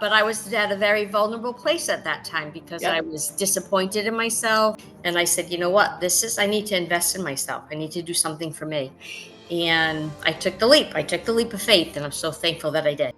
But I was at a very vulnerable place at that time because I was disappointed in myself. And I said, you know what, I need to invest in myself. I need to do something for me. And I took the leap. I took the leap of faith, and I'm so thankful that I did.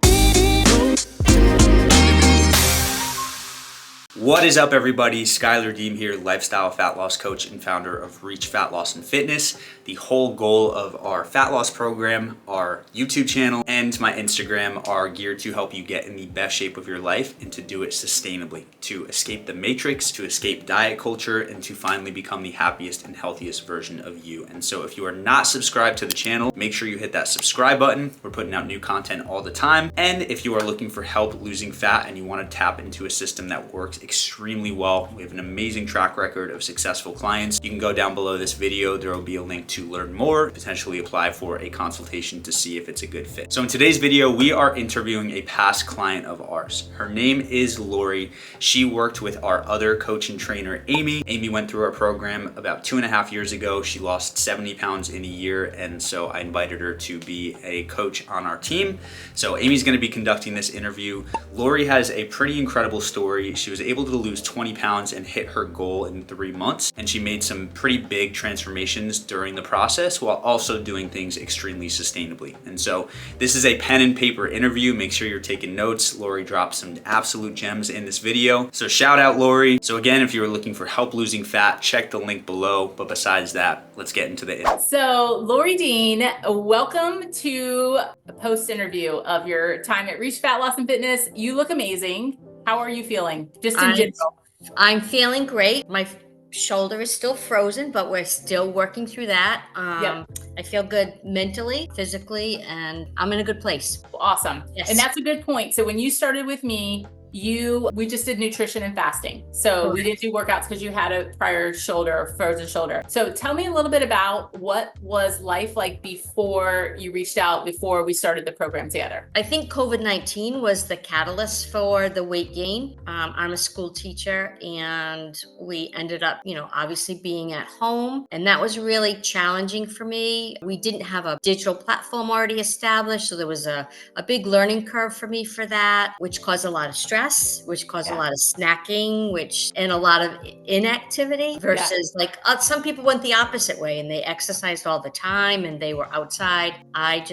What is up, everybody? Schuyler here, lifestyle fat loss coach and founder of Reach Fat Loss and Fitness. The whole goal of our fat loss program, our YouTube channel, and my Instagram are geared to help you get in the best shape of your life and to do it sustainably, to escape the matrix, to escape diet culture, and to finally become the happiest and healthiest version of you. And so if you are not subscribed to the channel, make sure you hit that subscribe button. We're putting out new content all the time. And if you are looking for help losing fat and you want to tap into a system that works extremely well, we have an amazing track record of successful clients. You can go down below this video. There will be a link to learn more, potentially apply for a consultation to see if it's a good fit. So in today's video, we are interviewing a past client of ours. Her name is Lorri. She worked with our other coach and trainer, Amy. Amy went through our program about 2.5 years ago. She lost 70 pounds in a year, and so I invited her to be a coach on our team. So Amy's going to be conducting this interview. Lorri has a pretty incredible story. She was able to lose 20 pounds and hit her goal in 3 months, and she made some pretty big transformations during the process while also doing things extremely sustainably. And so this is a pen and paper interview. Make sure you're taking notes. Lorri dropped some absolute gems in this video. So shout out Lorri. So again, if you're looking for help losing fat, check the link below. But besides that, let's get into the interview. So Lorri Dean, welcome to a post interview of your time at Reach Fat Loss and Fitness. You look amazing. How are you feeling? Just in general. I'm feeling great. My shoulder is still frozen, but we're still working through that. I feel good mentally, physically, and I'm in a good place. Awesome. Yes. And that's a good point. So when you started with me, we just did nutrition and fasting. So we didn't do workouts because you had a prior frozen shoulder. So tell me a little bit about what was life like before you reached out, before we started the program together. I think COVID-19 was the catalyst for the weight gain. I'm a school teacher, and we ended up, obviously being at home, and that was really challenging for me. We didn't have a digital platform already established, so there was a big learning curve for me for that, which caused a lot of stress, which caused a lot of snacking, and a lot of inactivity versus some people went the opposite way and they exercised all the time and they were outside. I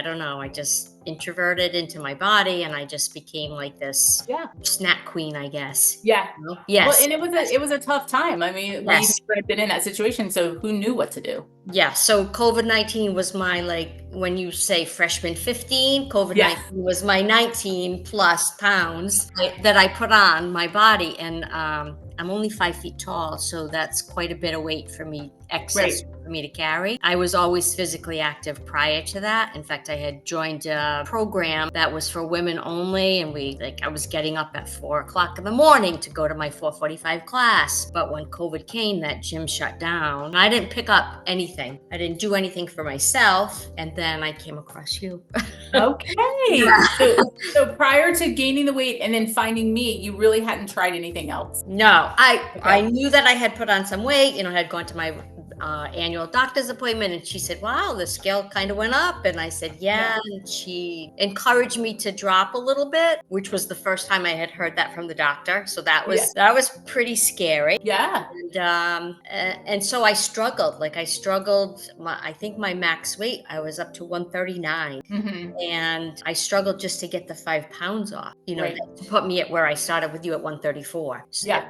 don't know. I just introverted into my body, and I just became like this snack queen, I guess. Yeah. Yes. Well, and it was a tough time. I mean, we've been in that situation, so who knew what to do? Yeah. So COVID-19 was my, when you say freshman 15, COVID-19 was my 19 plus pounds that I put on my body. And I'm only 5 feet tall, so that's quite a bit of weight for me, excess for me to carry. I was always physically active prior to that. In fact, I had joined a program that was for women only, and I was getting up at 4 o'clock in the morning to go to my 4:45 class. But when COVID came, that gym shut down. I didn't pick up anything. I didn't do anything for myself. And then I came across you. Okay. So prior to gaining the weight and then finding me, you really hadn't tried anything else? No, I knew that I had put on some weight, I had gone to my annual doctor's appointment, and she said, wow, the scale kind of went up. And I said, and she encouraged me to drop a little bit, which was the first time I had heard that from the doctor. So that was pretty scary. Yeah. And so I struggled. I think my max weight, I was up to 139. And I struggled just to get the 5 pounds off, to put me at where I started with you at 134. So,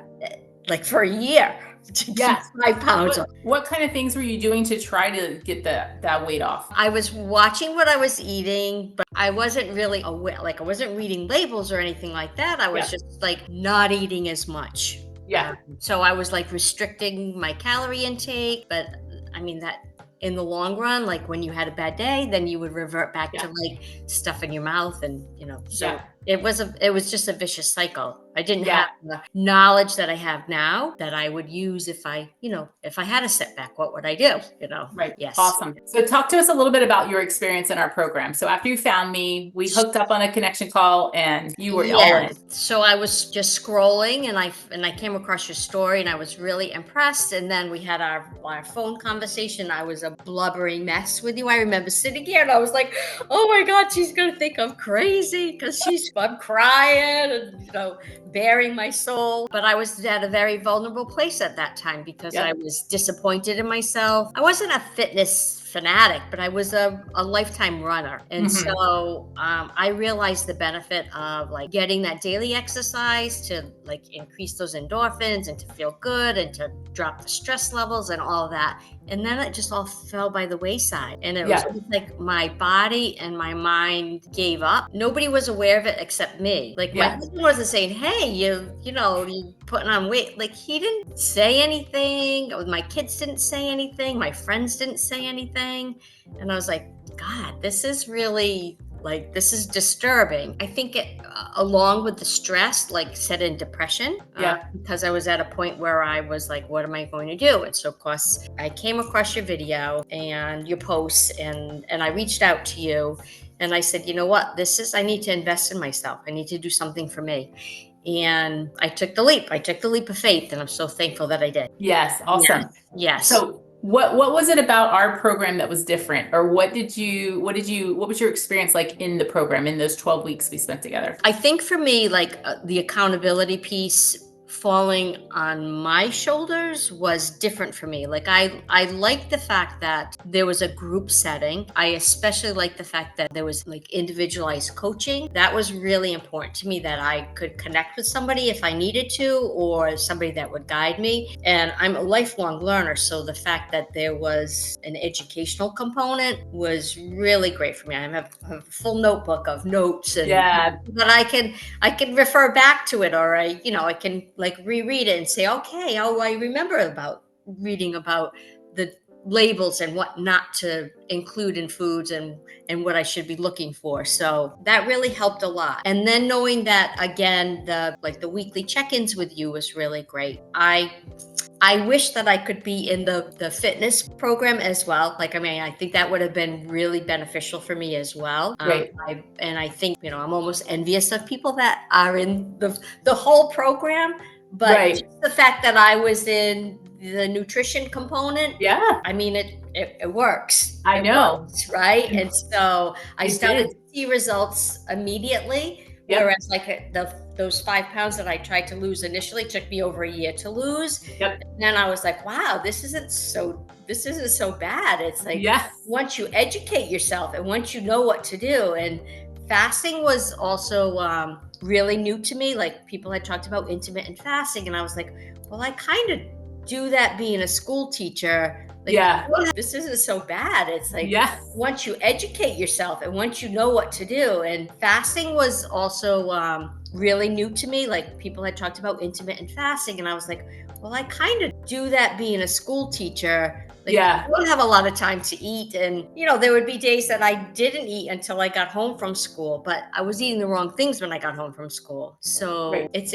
for a year to keep 5 pounds off. What kind of things were you doing to try to get that weight off? I was watching what I was eating, but I wasn't really aware. I wasn't reading labels or anything like that. I was just not eating as much. Yeah. So I was restricting my calorie intake, but I mean that in the long run, when you had a bad day, then you would revert back to stuff in your mouth, and it was just a vicious cycle. I didn't Yeah. have the knowledge that I have now that I would use if I had a setback, what would I do? Right. Yes. Awesome. So talk to us a little bit about your experience in our program. So after you found me, we hooked up on a connection call and you were all in. So I was just scrolling and I came across your story and I was really impressed. And then we had our phone conversation. I was a blubbering mess with you. I remember sitting here and I was like, oh my God, she's gonna think I'm crazy because I'm crying and bearing my soul. But I was at a very vulnerable place at that time because I was disappointed in myself. I wasn't a fitness fanatic, but I was a lifetime runner. And so I realized the benefit of like getting that daily exercise to like increase those endorphins and to feel good and to drop the stress levels and all of that. And then it just all fell by the wayside. And it was just like my body and my mind gave up. Nobody was aware of it except me. Like my husband wasn't saying, hey, you putting on weight. Like he didn't say anything. My kids didn't say anything. My friends didn't say anything. And I was like, God, this is really this is disturbing. I think it, along with the stress, set in depression. Because I was at a point where I was like, what am I going to do? And so, of course, I came across your video and your posts, and I reached out to you, and I said, you know what? I need to invest in myself. I need to do something for me. And I took the leap. I took the leap of faith, and I'm so thankful that I did. Yes. Awesome. Yes. So what was it about our program that was different, or what was your experience like in the program in those 12 weeks we spent together? I think for me, the accountability piece falling on my shoulders was different for me. I liked the fact that there was a group setting. I especially liked the fact that there was individualized coaching. That was really important to me, that I could connect with somebody if I needed to, or somebody that would guide me. And I'm a lifelong learner, so the fact that there was an educational component was really great for me. I have a full notebook of notes and that I can refer back to it, or I can reread it and say, okay, I remember about reading about the labels and what not to include in foods and what I should be looking for. So that really helped a lot. And then knowing that, again, the weekly check-ins with you was really great. I wish that I could be in the fitness program as well. I think that would have been really beneficial for me as well. Right. I think, I'm almost envious of people that are in the whole program. But just the fact that I was in the nutrition component, it works. I know. Works, right? And so I started to see results immediately. Whereas those 5 pounds that I tried to lose initially took me over a year to lose. And then I was like, wow, this isn't so bad. It's once you educate yourself and once you know what to do. And fasting was also really new to me. People had talked about intermittent fasting, and I was like, well, I kind of do that being a school teacher. This isn't so bad. It's once you educate yourself and once you know what to do. And fasting was also really new to me. People had talked about intermittent fasting, and I was like, well, I kind of do that being a school teacher. I don't have a lot of time to eat. And, there would be days that I didn't eat until I got home from school, but I was eating the wrong things when I got home from school. So it's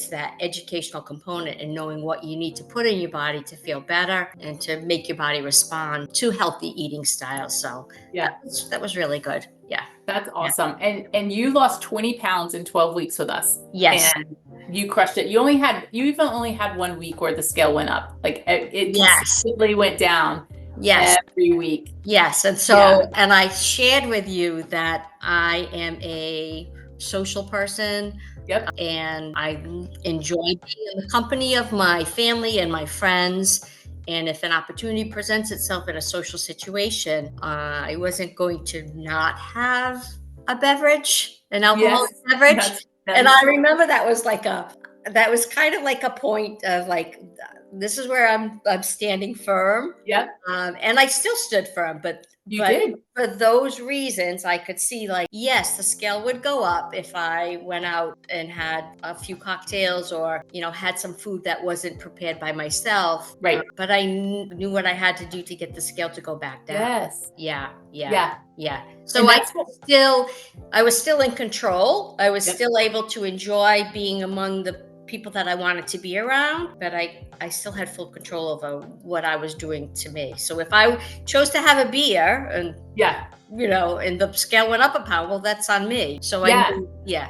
that educational component and knowing what you need to put in your body to feel better and to make your body respond to healthy eating styles. So that was really good. Yeah. That's awesome. And you lost 20 pounds in 12 weeks with us. Yes. And you crushed it. You even only had 1 week where the scale went up. It consistently went down every week. Yes. And so, and I shared with you that I am a social person. And I enjoy being in the company of my family and my friends. And if an opportunity presents itself in a social situation, I wasn't going to not have a beverage, an alcoholic beverage. And I remember that was kind of like a point of this is where I'm standing firm. And I still stood firm, but You But did. for those reasons, I could see like, yes, the scale would go up if I went out and had a few cocktails or, had some food that wasn't prepared by myself. Right. But I knew what I had to do to get the scale to go back down. Yes. Yeah, yeah, Yeah. yeah. So And that's what, I was still in control. I was Yep. still able to enjoy being among the people that I wanted to be around, but I still had full control over what I was doing to me. So if I chose to have a beer and yeah. and the scale went up a pound, well, that's on me. So I Yeah. knew, yeah.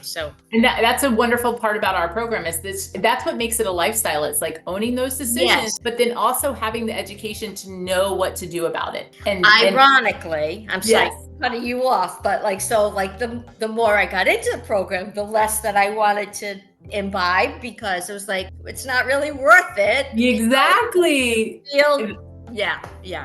So And that's a wonderful part about our program is that's what makes it a lifestyle. It's like owning those decisions, yes, but then also having the education to know what to do about it. And ironically, I'm sorry, yes, cutting you off, but the more I got into the program, the less that I wanted to imbibe because it was like it's not really worth it. exactly. Yeah.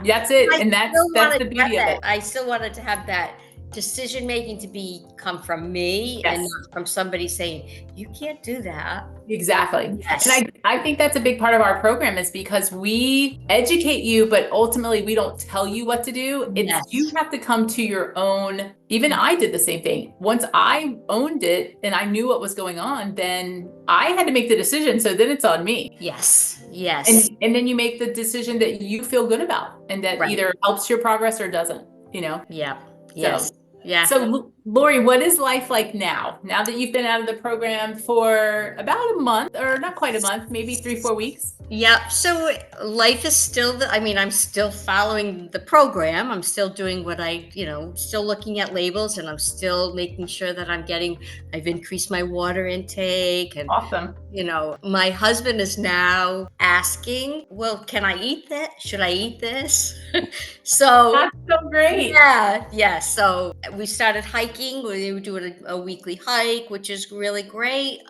That's it. I And still that's wanted the to have beauty of that. it. I still wanted to have that decision making to come from me and Yes. not from somebody saying you can't do that. Exactly. Yes. And I think that's a big part of our program is because we educate you, but ultimately we don't tell you what to do. It's Yes. you have to come to your own. Even I did the same thing. Once I owned it and I knew what was going on, then I had to make the decision. So then it's on me. Yes. And then you make the decision that you feel good about and that Right. either helps your progress or doesn't, Yeah. Yes. So, Yeah. So Lorri, what is life like now? Now that you've been out of the program for about a month, or not quite a month, maybe 3-4 weeks? Yeah. So life is still I'm still following the program. I'm still doing what still looking at labels and I'm still making sure that I've increased my water intake and Awesome. my husband is now asking, well, can I eat that? Should I eat this? So That's so great. yeah. So we started hiking. We were doing a weekly hike, which is really great.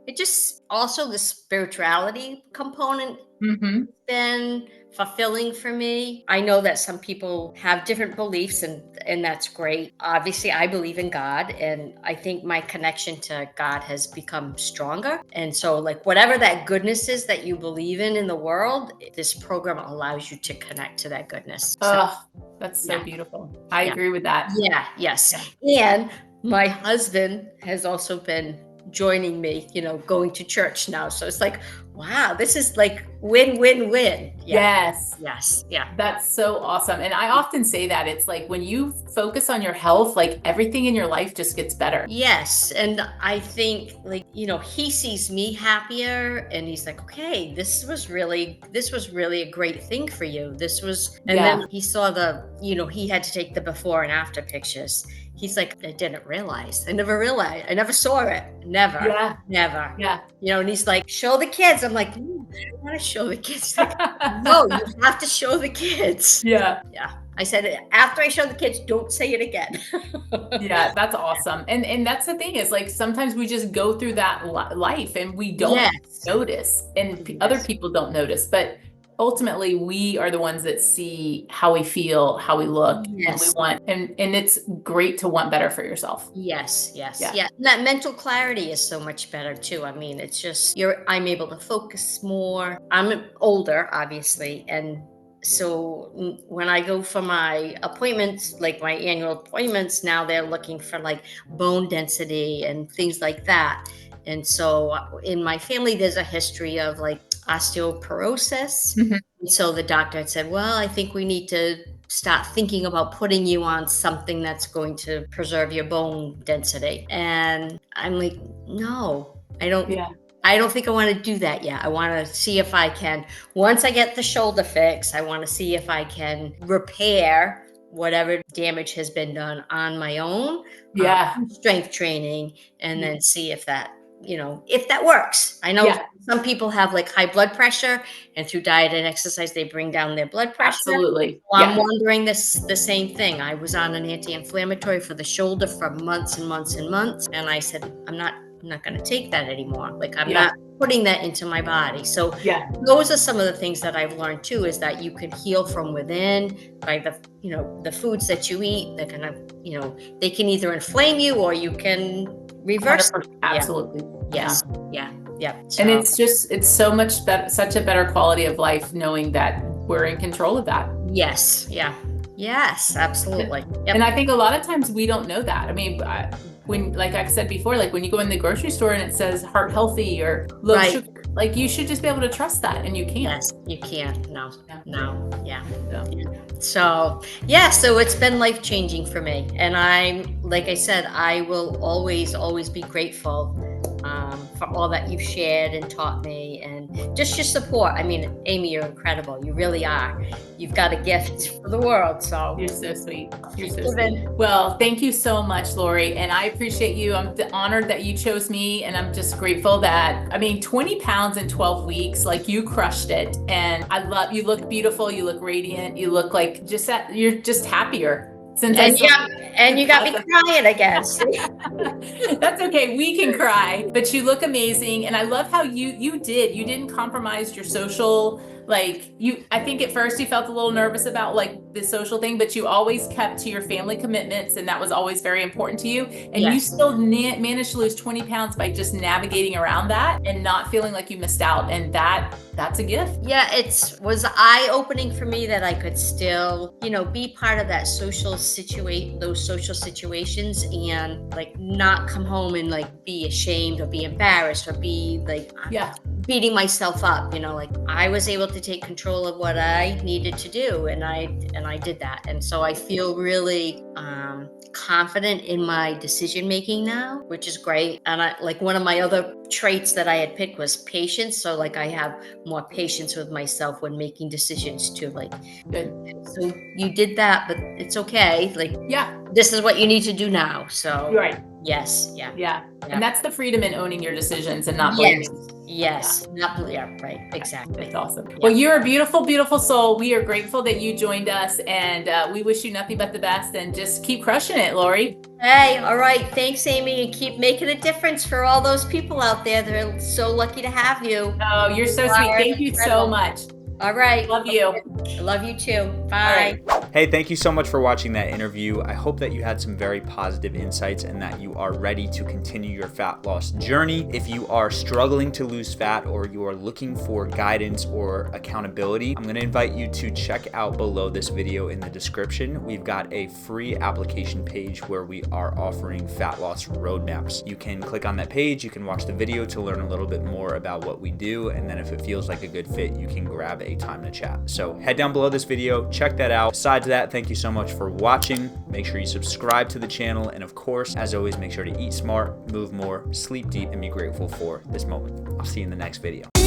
It just also the spirituality component Mm-hmm. been fulfilling for me. I know that some people have different beliefs and that's great. Obviously, I believe in God and I think my connection to God has become stronger. And so like whatever that goodness is that you believe in the world, this program allows you to connect to that goodness. So, Oh, that's so beautiful. I agree with that. yeah, yes. And my husband has also been joining me, going to church now. So it's like, wow, this is like win, win, win. Yeah. Yes. Yeah. That's so awesome. And I often say that it's like when you focus on your health, like everything in your life just gets better. Yes. And I think he sees me happier and he's like, okay, this was really a great thing for you. Then he saw he had to take the before and after pictures. He's like, I didn't realize. I never realized. I never saw it. Never. Yeah. Never. Yeah. And he's like, show the kids. I'm like, I don't want to show the kids. Like, no, you have to show the kids. Yeah. Yeah. I said, after I show the kids, don't say it again. Yeah, that's awesome. And that's the thing is like sometimes we just go through that life and we don't notice and other people don't notice. But ultimately we are the ones that see how we feel, how we look, and we want, and it's great to want better for yourself. Yes. Yeah. And that mental clarity is so much better too. I mean, it's just I'm able to focus more. I'm older, obviously, and so when I go for my appointments, like my annual appointments, now they're looking for like bone density and things like that. And so in my family, there's a history of like osteoporosis. Mm-hmm. And so the doctor had said, well, I think we need to start thinking about putting you on something that's going to preserve your bone density. And I'm like, no, I don't. Yeah. I don't think I want to do that yet. I want to see if I can, once I get the shoulder fix, I want to see if I can repair whatever damage has been done on my own. Yeah. Strength training, and then see if that, if that works. I know some people have like high blood pressure and through diet and exercise, they bring down their blood pressure. Absolutely. Well, I'm wondering the same thing. I was on an anti-inflammatory for the shoulder for months and months and months. And I said, I'm not going to take that anymore. Like I'm not putting that into my body. So those are some of the things that I've learned too, is that you can heal from within by the foods that you eat. They're kind of, they can either inflame you or you can reverse it. Absolutely. Yes. Yeah. So, and it's so much better, such a better quality of life knowing that we're in control of that. Yes. Yeah. Yes, absolutely. Yep. And I think a lot of times we don't know that. I mean, when, like I said before, like when you go in the grocery store and it says heart healthy or low Right. sugar, like you should just be able to trust that, and you can't. Yes, you can't. No, Yeah. no, yeah. So, So it's been life changing for me. And like I said, I will always, always be grateful for all that you've shared and taught me and just your support. I mean, Amy, you're incredible. You really are. You've got a gift for the world. So you're so sweet. You're so Given. sweet. Well, thank you so much, Lorri. And I appreciate you. I'm honored that you chose me. And I'm just grateful that, I mean, 20 pounds in 12 weeks, like you crushed it. And I love, you look beautiful. You look radiant. You look like you're just happier. Since and you got me crying again. That's okay. We can cry, but you look amazing. And I love how you didn't compromise your social, like I think at first you felt a little nervous about like the social thing, but you always kept to your family commitments. And that was always very important to you. And you still managed to lose 20 pounds by just navigating around that and not feeling like you missed out. And that's a gift. Yeah, it was eye-opening for me that I could still, be part of that those social situations and like not come home and like be ashamed or be embarrassed or be like beating myself up, like I was able to take control of what I needed to do and I did that. And so I feel really confident in my decision making now, which is great. And I like one of my other traits that I had picked was patience. So like I have more patience with myself when making decisions too. Like, good. So you did that, but it's okay. Like, yeah, this is what you need to do now. So right. Yes. Yeah. And that's the freedom in owning your decisions and not blaming. Yes. Right. Exactly. It's awesome. Well, you're a beautiful, beautiful soul. We are grateful that you joined us, and we wish you nothing but the best, and just keep crushing it, Lorri. Hey, all right. Thanks, Amy, and keep making a difference for all those people out there that are so lucky to have you. Oh, you're so sweet. Thank you so much. All right. Love you. I love you too. Bye. Hey, thank you so much for watching that interview. I hope that you had some very positive insights and that you are ready to continue your fat loss journey. If you are struggling to lose fat or you are looking for guidance or accountability, I'm going to invite you to check out below this video in the description. We've got a free application page where we are offering fat loss roadmaps. You can click on that page, you can watch the video to learn a little bit more about what we do, and then if it feels like a good fit, you can grab a time to chat. So head down below this video, check that out. Besides that, thank you so much for watching. Make sure you subscribe to the channel, and of course, as always, make sure to eat smart, move more, sleep deep, and be grateful for this moment. I'll see you in the next video.